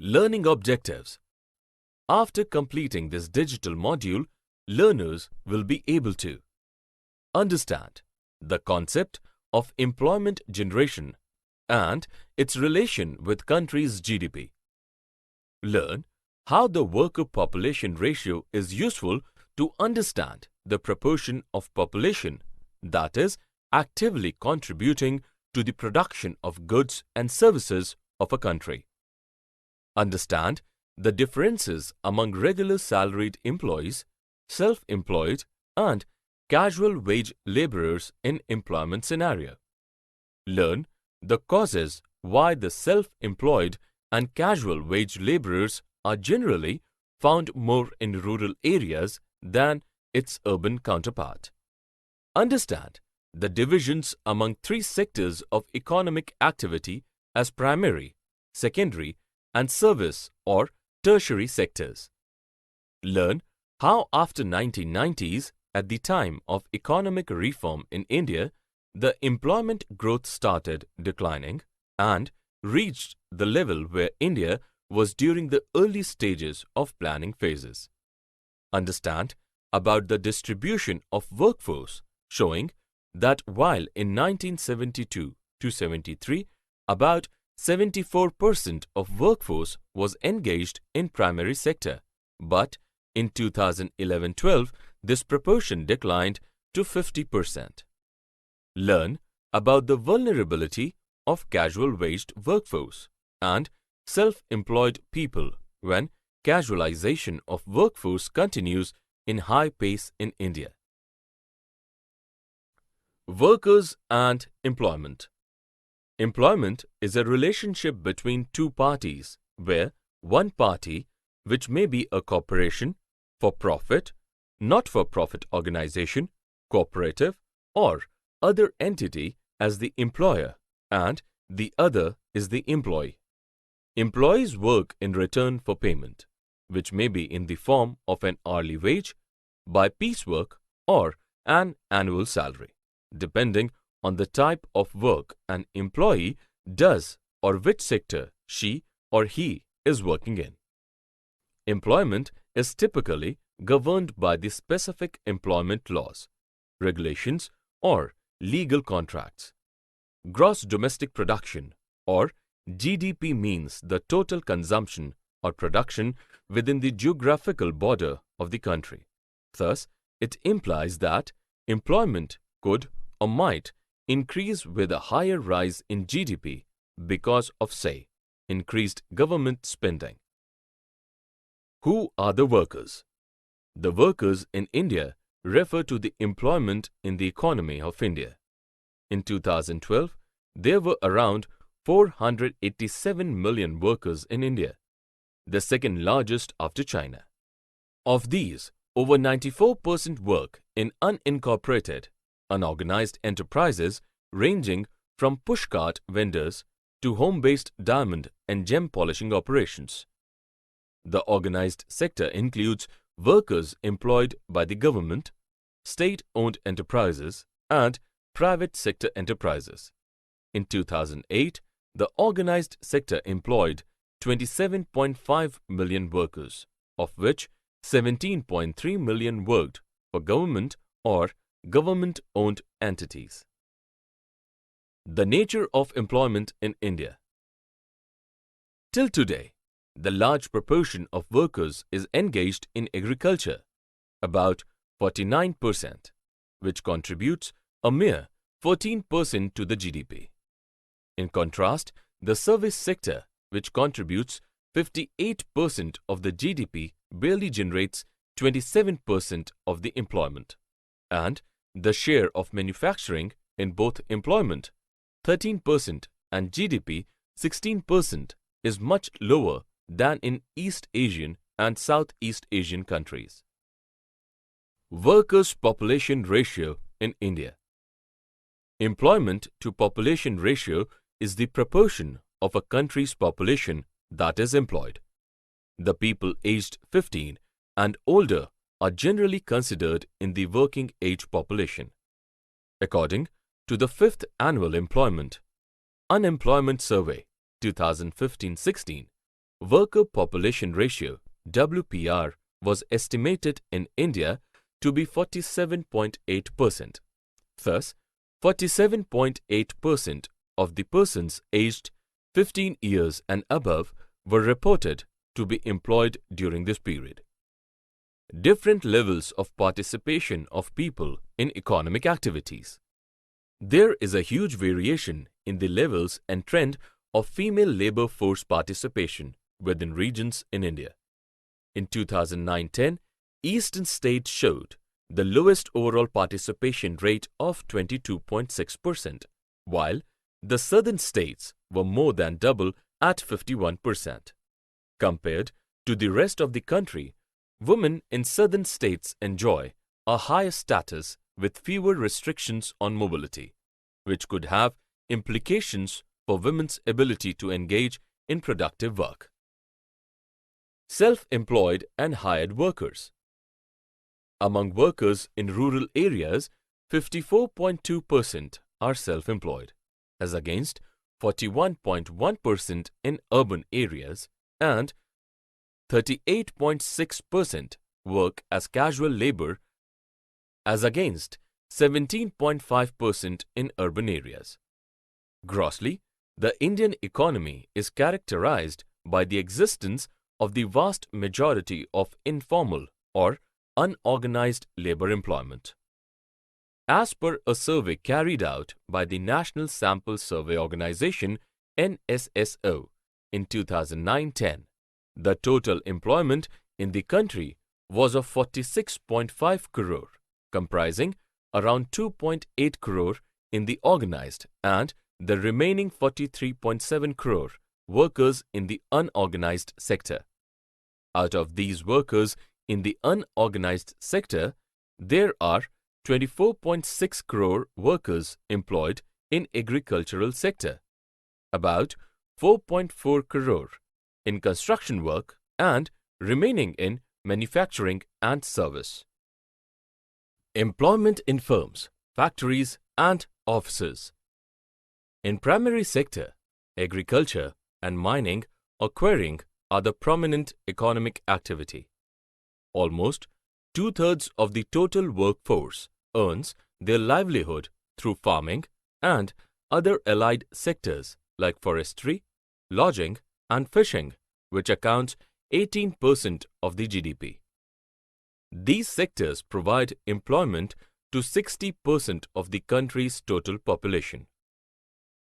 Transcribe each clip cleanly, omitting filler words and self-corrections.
Learning objectives. After completing this digital module, learners will be able to understand the concept of employment generation and its relation with country's GDP. Learn how the worker population ratio is useful to understand the proportion of population that is actively contributing to the production of goods and services of a country. Understand the differences among regular salaried employees, self-employed and casual wage laborers in employment scenario. Learn the causes why the self-employed and casual wage laborers are generally found more in rural areas than its urban counterpart. Understand the divisions among three sectors of economic activity as primary, secondary, and service or tertiary sectors. Learn how after 1990s, at the time of economic reform in India, the employment growth started declining and reached the level where India was during the early stages of planning phases. Understand about the distribution of workforce, showing that while in 1972 to 73, about 74% of workforce was engaged in primary sector, but in 2011-12, this proportion declined to 50%. Learn about the vulnerability of casual-waged workforce and self-employed people when casualization of workforce continues in high pace in India. Workers and employment. Employment is a relationship between two parties where one party, which may be a corporation, for-profit, not-for-profit organization, cooperative, or other entity as the employer and the other is the employee. Employees work in return for payment, which may be in the form of an hourly wage, by piecework, or an annual salary, depending on the type of work an employee does or which sector she or he is working in. Employment is typically governed by the specific employment laws, regulations, or legal contracts. Gross domestic production, or GDP, means the total consumption or production within the geographical border of the country. Thus, it implies that employment could or might increase with a higher rise in GDP because of, say, increased government spending. Who are the workers? The workers in India refer to the employment in the economy of India. In 2012, there were around 487 million workers in India, the second largest after China. Of these, over 94% work in unincorporated, unorganized enterprises ranging from pushcart vendors to home-based diamond and gem polishing operations. The organized sector includes workers employed by the government, state-owned enterprises, and private sector enterprises. In 2008, the organized sector employed 27.5 million workers, of which 17.3 million worked for government or government-owned entities. The nature of employment in India. Till today, the large proportion of workers is engaged in agriculture, about 49%, which contributes a mere 14% to the GDP. In contrast, the service sector, which contributes 58% of the GDP, barely generates 27% of the employment, and the share of manufacturing in both employment, 13%, and GDP, 16%, is much lower than in East Asian and Southeast Asian countries. Workers' population ratio in India. Employment to population ratio is the proportion of a country's population that is employed. The people aged 15 and older are generally considered in the working age population. According to the 5th Annual Employment Unemployment Survey 2015-16, Worker Population Ratio (WPR) was estimated in India to be 47.8%. Thus, 47.8% of the persons aged 15 years and above were reported to be employed during this period. Different levels of participation of people in economic activities. There is a huge variation in the levels and trend of female labor force participation within regions in India. In 2009-10, Eastern states showed the lowest overall participation rate of 22.6%, while the southern states were more than double at 51%. Compared to the rest of the country, women in southern states enjoy a higher status with fewer restrictions on mobility, which could have implications for women's ability to engage in productive work. Self-employed and hired workers. Among workers in rural areas, 54.2% are self-employed, as against 41.1% in urban areas, and 38.6% work as casual labor, as against 17.5% in urban areas. Grossly, the Indian economy is characterized by the existence of the vast majority of informal or unorganized labor employment. As per a survey carried out by the National Sample Survey Organization (NSSO) in 2009-10, the total employment in the country was of 46.5 crore, comprising around 2.8 crore in the organized and the remaining 43.7 crore workers in the unorganized sector. Out of these workers in the unorganized sector, there are 24.6 crore workers employed in agricultural sector, about 4.4 crore in construction work, and remaining in manufacturing and service. Employment in firms, factories and offices. In primary sector, agriculture and mining or quarrying are the prominent economic activity. Almost two-thirds of the total workforce earns their livelihood through farming and other allied sectors like forestry, lodging and fishing, which accounts 18% of the GDP. These sectors provide employment to 60% of the country's total population.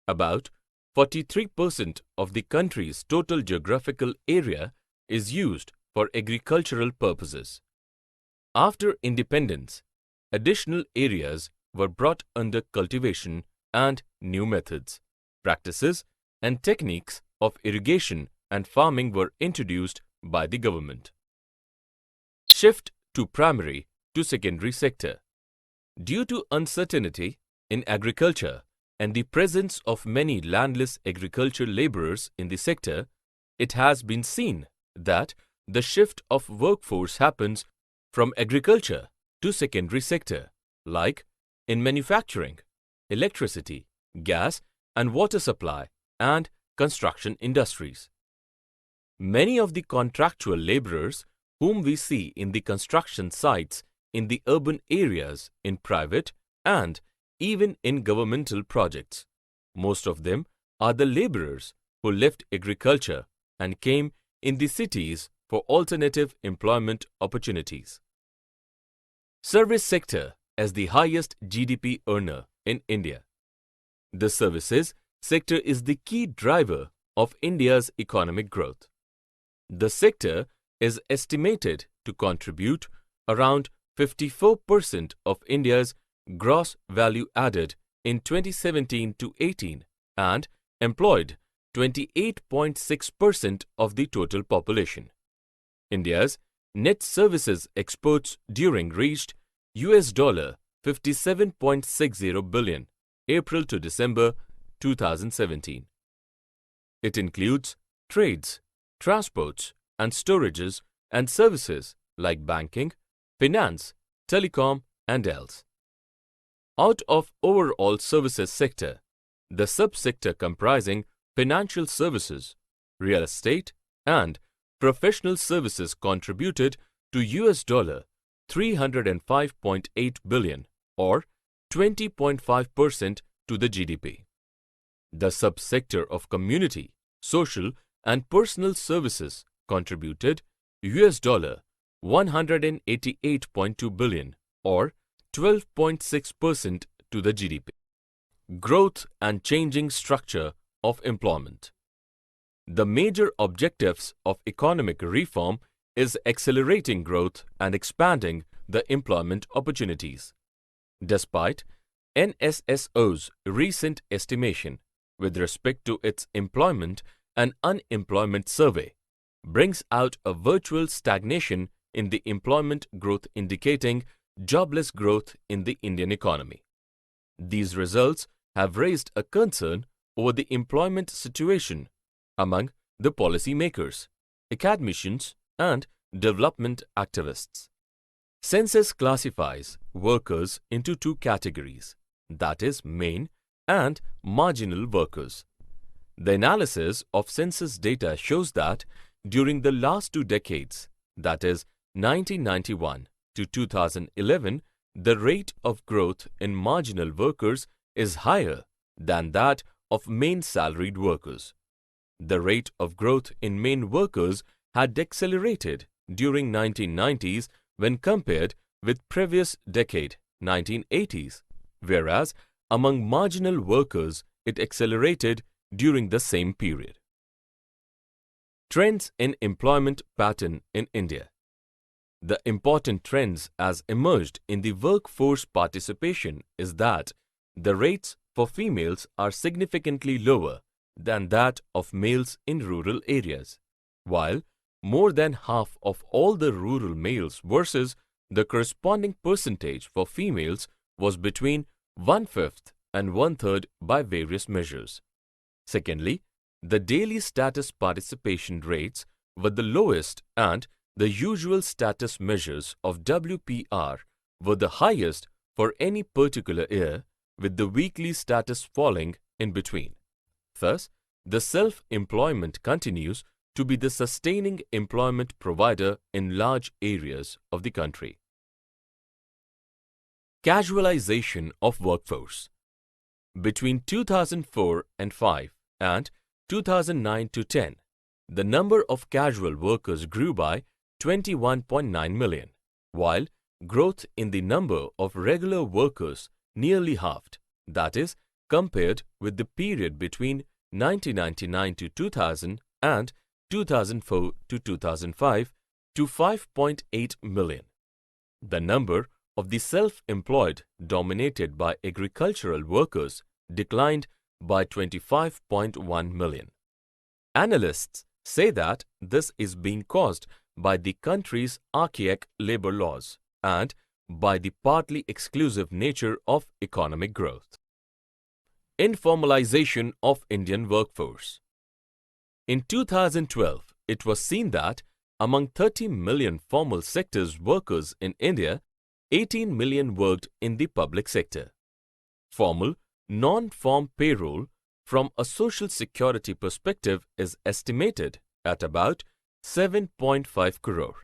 About 43% of the country's total geographical area is used for agricultural purposes. After independence, additional areas were brought under cultivation and new methods, practices and techniques of irrigation and farming were introduced by the government. Shift to primary to secondary sector. Due to uncertainty in agriculture and the presence of many landless agricultural laborers in the sector, it has been seen that the shift of workforce happens from agriculture to secondary sector, like in manufacturing, electricity, gas and water supply, and construction industries. Many of the contractual laborers whom we see in the construction sites in the urban areas, in private and even in governmental projects, most of them are the laborers who left agriculture and came in the cities for alternative employment opportunities. Service sector as the highest GDP earner in India. The services sector is the key driver of India's economic growth. The sector is estimated to contribute around 54% of India's gross value added in 2017 to 18 and employed 28.6% of the total population. India's net services exports during reached $57.60 billion April to December 2017. It includes trades, transports and storages and services like banking, finance, telecom and else. Out of overall services sector, the subsector comprising financial services, real estate, and professional services contributed to $305.8 billion or 20.5% to the GDP. The subsector of community, social and personal services contributed $188.2 billion or 12.6% to the GDP. Growth and changing structure of employment. The major objectives of economic reform is accelerating growth and expanding the employment opportunities. Despite NSSO's recent estimation with respect to its employment and unemployment survey brings out a virtual stagnation in the employment growth indicating jobless growth in the Indian economy. These results have raised a concern over the employment situation among the policymakers, academicians and development activists. Census classifies workers into two categories, that is, main and marginal workers. The analysis of census data shows that during the last 2 decades, that is 1991 to 2011, the rate of growth in marginal workers is higher than that of main salaried workers. The rate of growth in main workers had decelerated during 1990s when compared with previous decade 1980s, whereas among marginal workers it accelerated during the same period. Trends in employment pattern in India. The important trends as emerged in the workforce participation is that the rates for females are significantly lower than that of males in rural areas, while more than half of all the rural males versus the corresponding percentage for females was between 1/5 and 1/3 by various measures. Secondly, the daily status participation rates were the lowest and the usual status measures of WPR were the highest for any particular year, with the weekly status falling in between. Thus, the self-employment continues to be the sustaining employment provider in large areas of the country. Casualization of workforce. Between 2004 and 5 and 2009 to 10, the number of casual workers grew by 21.9 million, while growth in the number of regular workers nearly halved, that is, compared with the period between 1999 to 2000 and 2004 to 2005 to 5.8 million. The number of the self-employed dominated by agricultural workers declined by 25.1 million. Analysts say that this is being caused by the country's archaic labor laws and by the partly exclusive nature of economic growth. Informalization of Indian workforce. In 2012, it was seen that among 30 million formal sectors workers in India, 18 million worked in the public sector. Formal, non-farm payroll from a social security perspective is estimated at about 7.5 crore.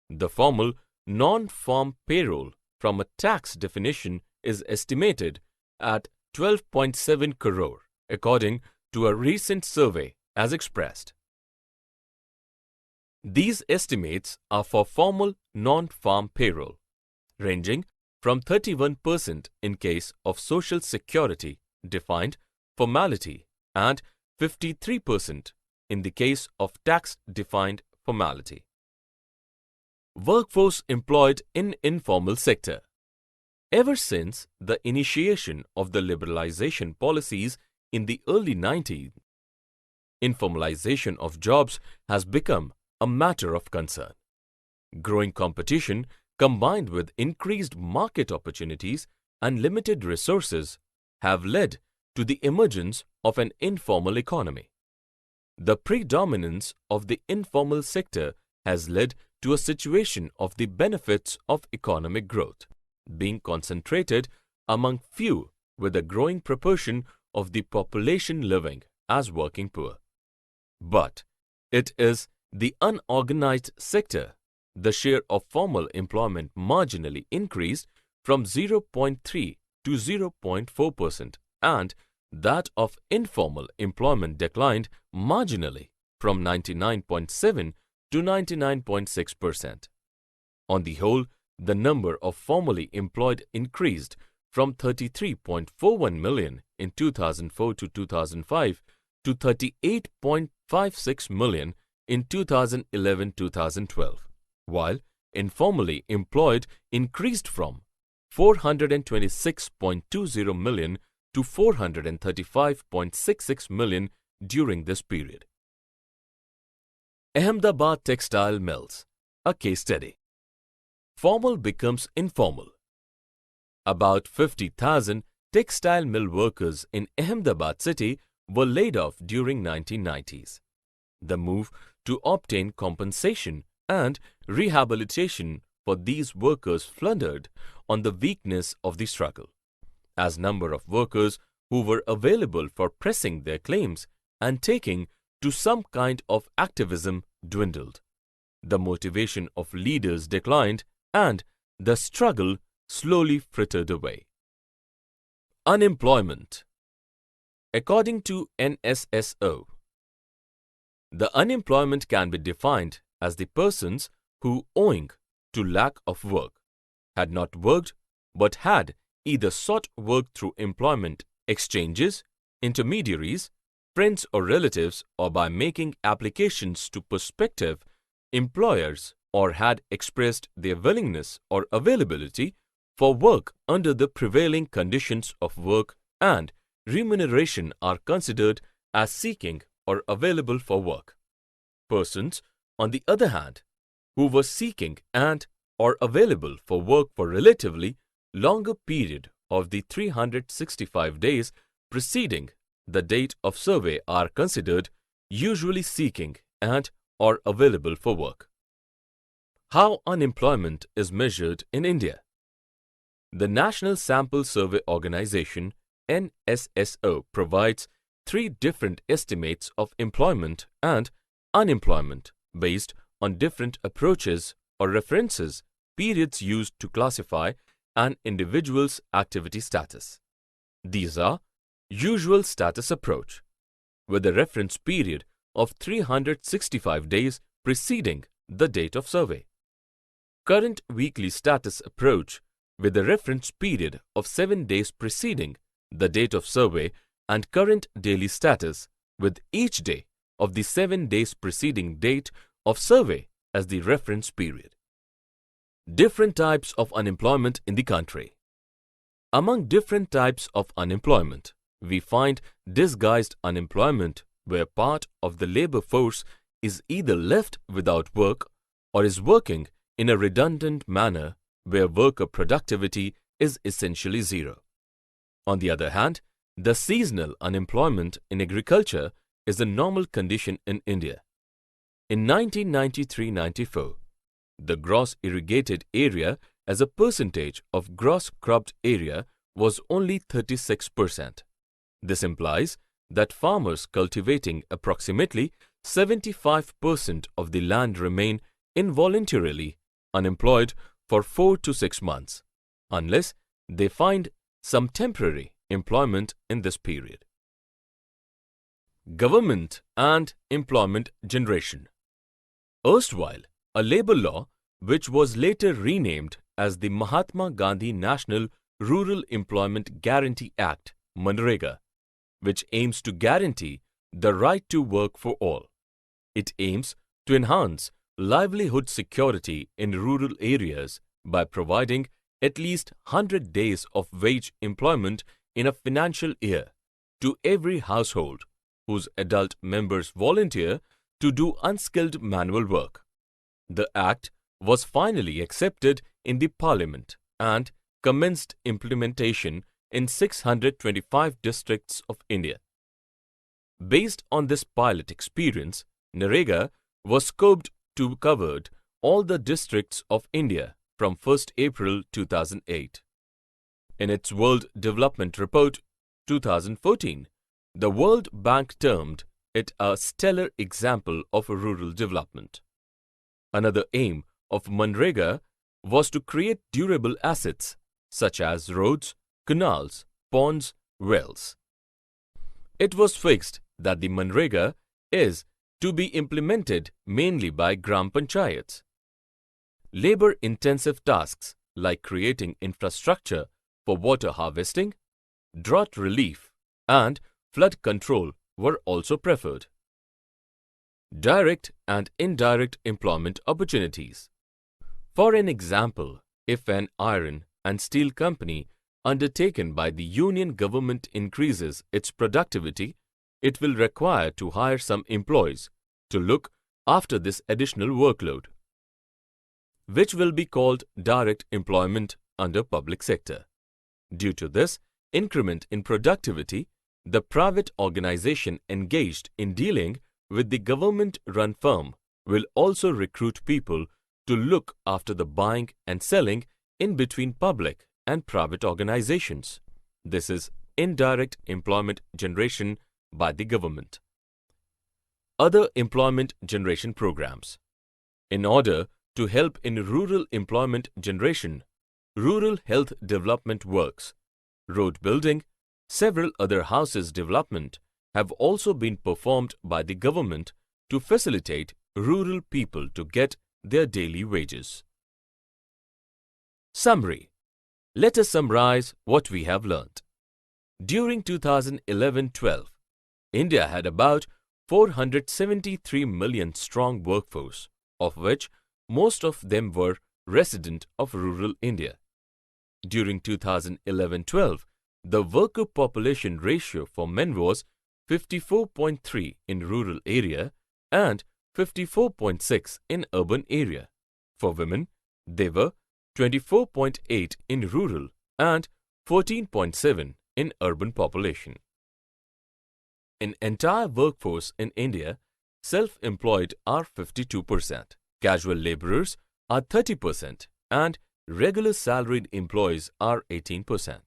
The formal, non-farm payroll from a tax definition is estimated at 12.7 crore, according to a recent survey as expressed. These estimates are for formal non-farm payroll, ranging from 31% in case of social security defined formality and 53% in the case of tax-defined formality. Workforce employed in informal sector. Ever since the initiation of the liberalization policies in the early 90s, informalization of jobs has become a matter of concern. Growing competition combined with increased market opportunities and limited resources have led to the emergence of an informal economy. The predominance of the informal sector has led to a situation of the benefits of economic growth being concentrated among few, with a growing proportion of the population living as working poor. But It is the unorganized sector. The share of formal employment marginally increased from 0.3 to 0.4%, and that of informal employment declined marginally from 99.7 to 99.6%. On the whole, the number of formally employed increased from 33.41 million in 2004 to 2005 to 38.56 million in 2011-2012, while informally employed increased from 426.20 million to 435.66 million during this period. Ahmedabad Textile Mills, a case study. Formal becomes informal. About 50,000 textile mill workers in Ahmedabad city were laid off during 1990s. The move to obtain compensation and rehabilitation for these workers floundered on the weakness of the struggle, as number of workers who were available for pressing their claims and taking to some kind of activism dwindled. The motivation of leaders declined and the struggle slowly frittered away. Unemployment. According to NSSO, the unemployment can be defined as the persons who, owing to lack of work, had not worked but had either sought work through employment exchanges, intermediaries, friends or relatives, or by making applications to prospective employers, or had expressed their willingness or availability for work under the prevailing conditions of work and remuneration are considered as seeking or available for work. Persons, on the other hand, who were seeking and or available for work for relatively longer period of the 365 days preceding the date of survey are considered usually seeking and or available for work. How unemployment is measured in India. The National Sample Survey Organization NSSO provides three different estimates of employment and unemployment based on different approaches or references periods used to classify an individual's activity status. These are usual status approach, with a reference period of 365 days preceding the date of survey. Current weekly status approach, with a reference period of 7 days preceding the date of survey, and current daily status, with each day of the 7 days preceding date of survey as the reference period. Different types of unemployment in the country. Among different types of unemployment, we find disguised unemployment, where part of the labor force is either left without work or is working in a redundant manner, where worker productivity is essentially zero. On the other hand, the seasonal unemployment in agriculture is a normal condition in India. In 1993-94, the gross irrigated area as a percentage of gross cropped area was only 36%. This implies that farmers cultivating approximately 75% of the land remain involuntarily unemployed for 4 to 6 months, unless they find some temporary employment in this period. Government and employment generation. Erstwhile, a labor law, which was later renamed as the Mahatma Gandhi National Rural Employment Guarantee Act, (Manrega), which aims to guarantee the right to work for all. It aims to enhance livelihood security in rural areas by providing at least 100 days of wage employment in a financial year to every household whose adult members volunteer to do unskilled manual work. The Act was finally accepted in the Parliament and commenced implementation in 625 districts of India. Based on this pilot experience, NREGA was scoped to cover all the districts of India from 1st April 2008. In its World Development Report 2014, the World Bank termed it a stellar example of rural development. Another aim of Manrega was to create durable assets such as roads, canals, ponds, wells. It was fixed that the Manrega is to be implemented mainly by Gram Panchayats. Labor-intensive tasks like creating infrastructure for water harvesting, drought relief and flood control were also preferred. Direct and indirect employment opportunities. For an example, if an iron and steel company undertaken by the union government increases its productivity, it will require to hire some employees to look after this additional workload, which will be called direct employment under public sector. Due to this increment in productivity, the private organization engaged in dealing with the government-run firm will also recruit people to look after the buying and selling in between public and private organizations. This is indirect employment generation by the government. Other employment generation programs. In order to help in rural employment generation, rural health development works, road building, several other houses development have also been performed by the government to facilitate rural people to get their daily wages. Summary. Let us summarize what we have learnt. During 2011-12, India had about 473 million strong workforce, of which most of them were resident of rural India. During 2011-12, the worker population ratio for men was 54.3 in rural area and 54.6 in urban area. For women, they were 24.8 in rural and 14.7 in urban population. In entire workforce in India, self-employed are 52%, casual laborers are 30% and regular salaried employees are 18%.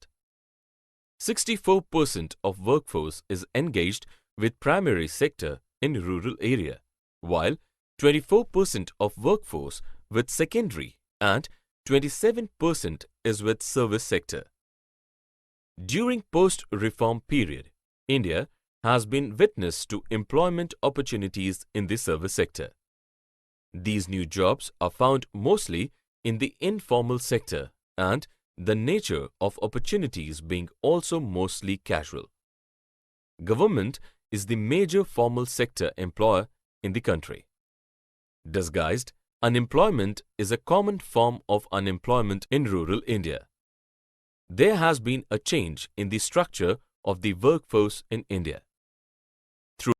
64% of workforce is engaged with primary sector in rural area, while 24% of workforce with secondary and 27% is with service sector. During post-reform period, India has been witness to employment opportunities in the service sector. These new jobs are found mostly in the informal sector and the nature of opportunities being also mostly casual. Government is the major formal sector employer in the country. Disguised unemployment is a common form of unemployment in rural India. There has been a change in the structure of the workforce in India.